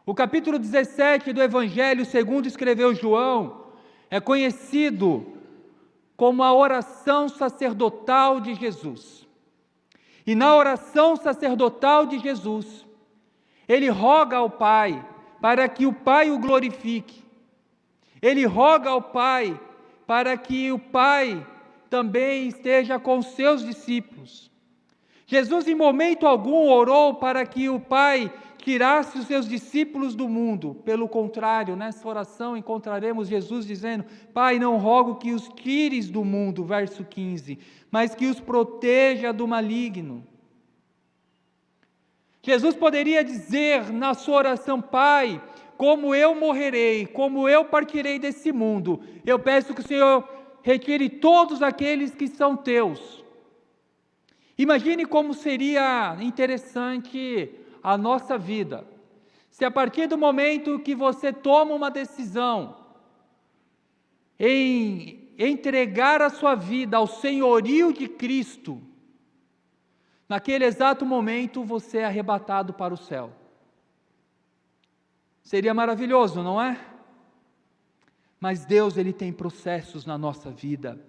O capítulo 17 do Evangelho segundo escreveu João é conhecido como a oração sacerdotal de Jesus. E na oração sacerdotal de Jesus, ele roga ao Pai para que o Pai o glorifique. Ele roga ao Pai para que o Pai também esteja com os seus discípulos. Jesus em momento algum orou para que o Pai tirasse os seus discípulos do mundo. Pelo contrário, nessa oração encontraremos Jesus dizendo: Pai, não rogo que os tires do mundo, verso 15, mas que os proteja do maligno. Jesus poderia dizer na sua oração: Pai, como eu morrerei, como eu partirei desse mundo, eu peço que o Senhor retire todos aqueles que são teus. Imagine como seria interessante a nossa vida, se a partir do momento que você toma uma decisão em entregar a sua vida ao senhorio de Cristo, naquele exato momento você é arrebatado para o céu. Seria maravilhoso, não é? Mas Deus, Ele tem processos na nossa vida.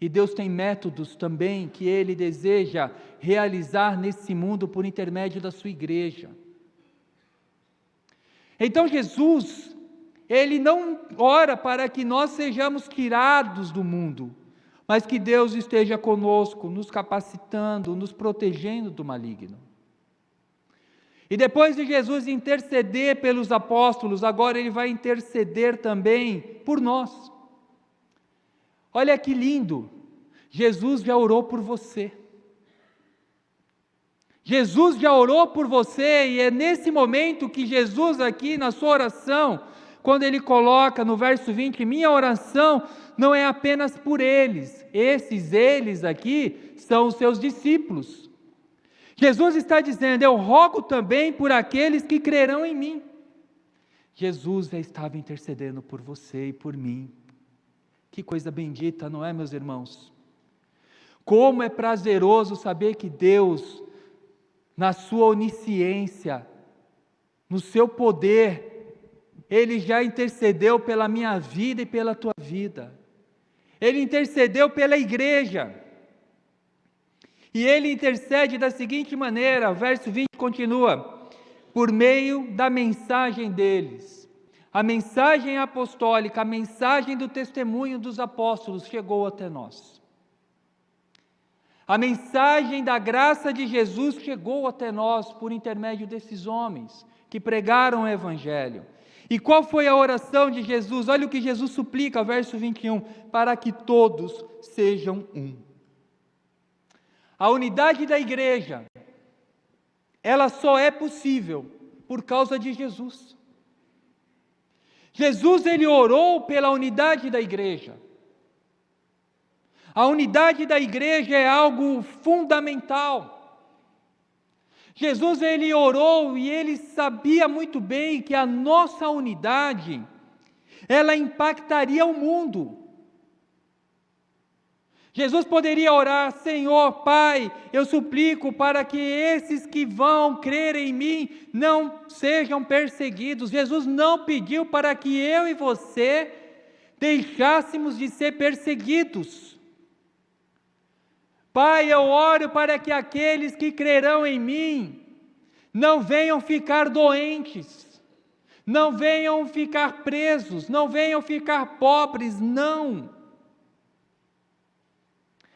E Deus tem métodos também que Ele deseja realizar nesse mundo por intermédio da sua igreja. Então Jesus, Ele não ora para que nós sejamos tirados do mundo, mas que Deus esteja conosco, nos capacitando, nos protegendo do maligno. E depois de Jesus interceder pelos apóstolos, agora Ele vai interceder também por nós. Olha que lindo, Jesus já orou por você. Jesus já orou por você, e é nesse momento que Jesus aqui na sua oração, quando Ele coloca no verso 20, minha oração não é apenas por eles, eles aqui são os seus discípulos. Jesus está dizendo, eu rogo também por aqueles que crerão em mim. Jesus já estava intercedendo por você e por mim. Que coisa bendita, não é, meus irmãos? Como é prazeroso saber que Deus, na sua onisciência, no seu poder, Ele já intercedeu pela minha vida e pela tua vida. Ele intercedeu pela igreja. E Ele intercede da seguinte maneira, o verso 20 continua, por meio da mensagem deles. A mensagem apostólica, a mensagem do testemunho dos apóstolos chegou até nós. A mensagem da graça de Jesus chegou até nós por intermédio desses homens que pregaram o Evangelho. E qual foi a oração de Jesus? Olha o que Jesus suplica, verso 21, para que todos sejam um. A unidade da igreja, ela só é possível por causa de Jesus. Jesus, Ele orou pela unidade da igreja. A unidade da igreja é algo fundamental. Jesus, Ele orou e Ele sabia muito bem que a nossa unidade, ela impactaria o mundo. Jesus poderia orar, Senhor, Pai, eu suplico para que esses que vão crer em mim não sejam perseguidos. Jesus não pediu para que eu e você deixássemos de ser perseguidos. Pai, eu oro para que aqueles que crerão em mim não venham ficar doentes, não venham ficar presos, não venham ficar pobres, não.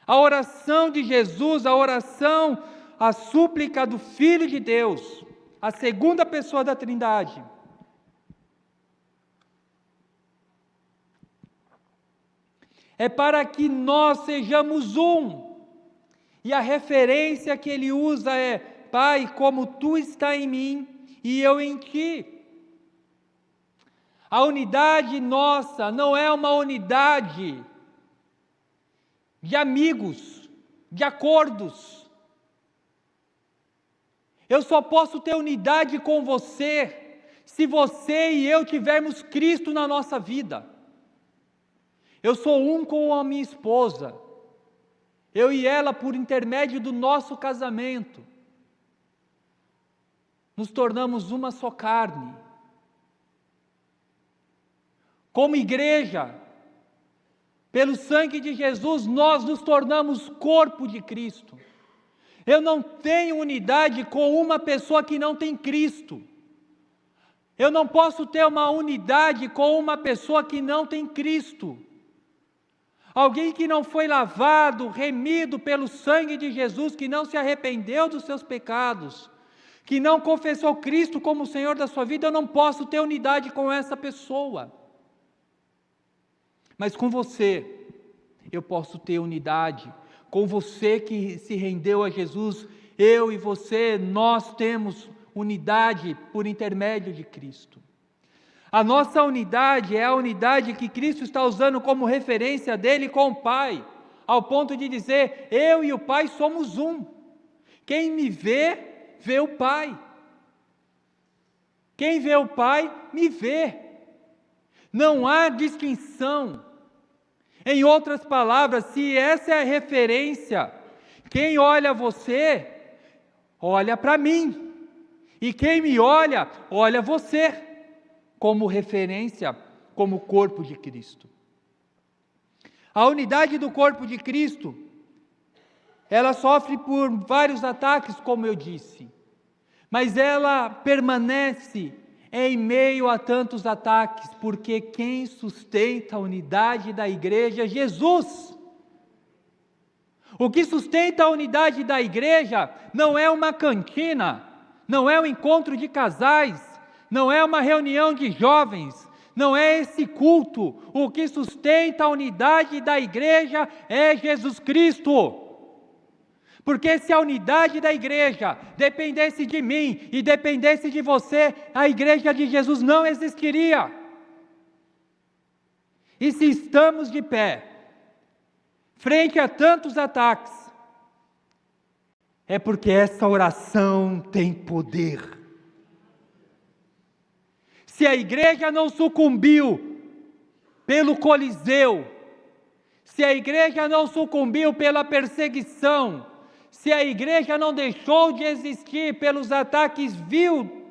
A oração de Jesus, a oração, a súplica do Filho de Deus, a segunda pessoa da Trindade, é para que nós sejamos um. E a referência que ele usa é, Pai, como tu está em mim e eu em ti. A unidade nossa não é uma unidade de amigos, de acordos. Eu só posso ter unidade com você se você e eu tivermos Cristo na nossa vida. Eu sou um com a minha esposa, eu e ela por intermédio do nosso casamento, nos tornamos uma só carne. como igreja, pelo sangue de Jesus, nós nos tornamos corpo de Cristo. Eu não tenho unidade com uma pessoa que não tem Cristo. Eu não posso ter uma unidade com uma pessoa que não tem Cristo. Alguém que não foi lavado, remido pelo sangue de Jesus, que não se arrependeu dos seus pecados, que não confessou Cristo como Senhor da sua vida, eu não posso ter unidade com essa pessoa. Mas com você, eu posso ter unidade. Com você que se rendeu a Jesus, eu e você, nós temos unidade por intermédio de Cristo. A nossa unidade é a unidade que Cristo está usando como referência dele com o Pai, ao ponto de dizer: eu e o Pai somos um. Quem me vê, vê o Pai. Quem vê o Pai, me vê. Não há distinção. Em outras palavras, se essa é a referência, quem olha você, olha para mim. E quem me olha, olha você, como referência, como corpo de Cristo. A unidade do corpo de Cristo, ela sofre por vários ataques, como eu disse, mas ela permanece em meio a tantos ataques, porque quem sustenta a unidade da igreja é Jesus. O que sustenta a unidade da igreja não é uma cantina, não é um encontro de casais, não é uma reunião de jovens, não é esse culto. O que sustenta a unidade da igreja é Jesus Cristo. Porque se a unidade da igreja dependesse de mim e dependesse de você, a igreja de Jesus não existiria. E se estamos de pé, frente a tantos ataques, é porque essa oração tem poder. Se a igreja não sucumbiu pelo Coliseu, se a igreja não sucumbiu pela perseguição, se a igreja não deixou de existir pelos ataques vil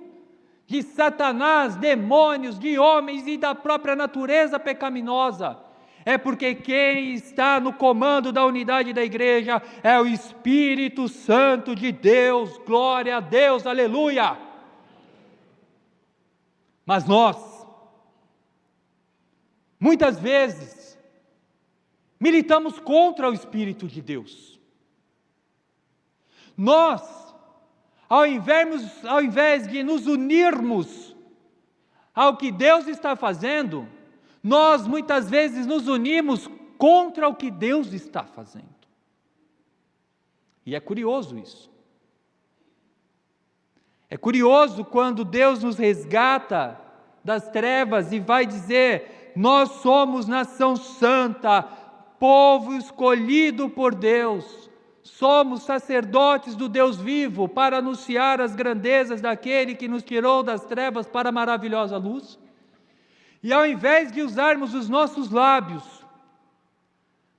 de Satanás, demônios, de homens e da própria natureza pecaminosa, é porque quem está no comando da unidade da igreja é o Espírito Santo de Deus. Glória a Deus, aleluia! Mas nós, muitas vezes, militamos contra o Espírito de Deus. Nós, ao invés de nos unirmos ao que Deus está fazendo, nós muitas vezes nos unimos contra o que Deus está fazendo. E é curioso isso. É curioso quando Deus nos resgata das trevas e vai dizer: nós somos nação santa, povo escolhido por Deus. Somos sacerdotes do Deus vivo para anunciar as grandezas daquele que nos tirou das trevas para a maravilhosa luz. E ao invés de usarmos os nossos lábios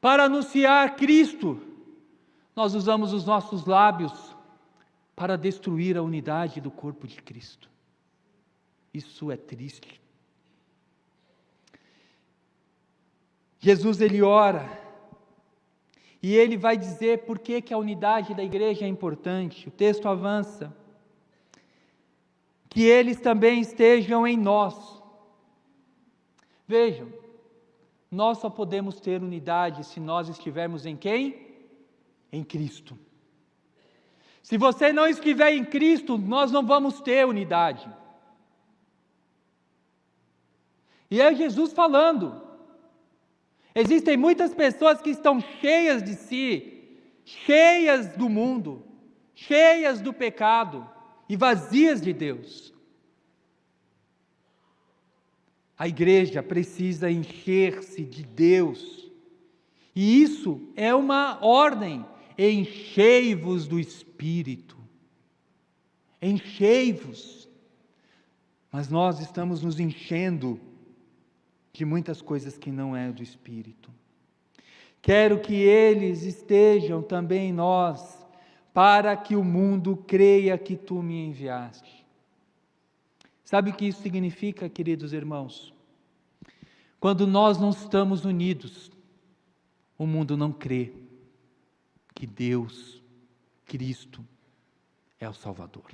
para anunciar Cristo, nós usamos os nossos lábios para destruir a unidade do corpo de Cristo. Isso é triste. Jesus, ele ora, e ele vai dizer por que a unidade da igreja é importante. O texto avança: que eles também estejam em nós. Vejam, nós só podemos ter unidade se nós estivermos em quem? Em Cristo. Se você não estiver em Cristo, nós não vamos ter unidade. E é Jesus falando. Existem muitas pessoas que estão cheias de si, cheias do mundo, cheias do pecado e vazias de Deus. A igreja precisa encher-se de Deus. E isso é uma ordem: enchei-vos do Espírito. Enchei-vos. Mas nós estamos nos enchendo de muitas coisas que não é do Espírito. Quero que eles estejam também em nós, para que o mundo creia que tu me enviaste. Sabe o que isso significa, queridos irmãos? Quando nós não estamos unidos, o mundo não crê que Deus, Cristo, é o Salvador.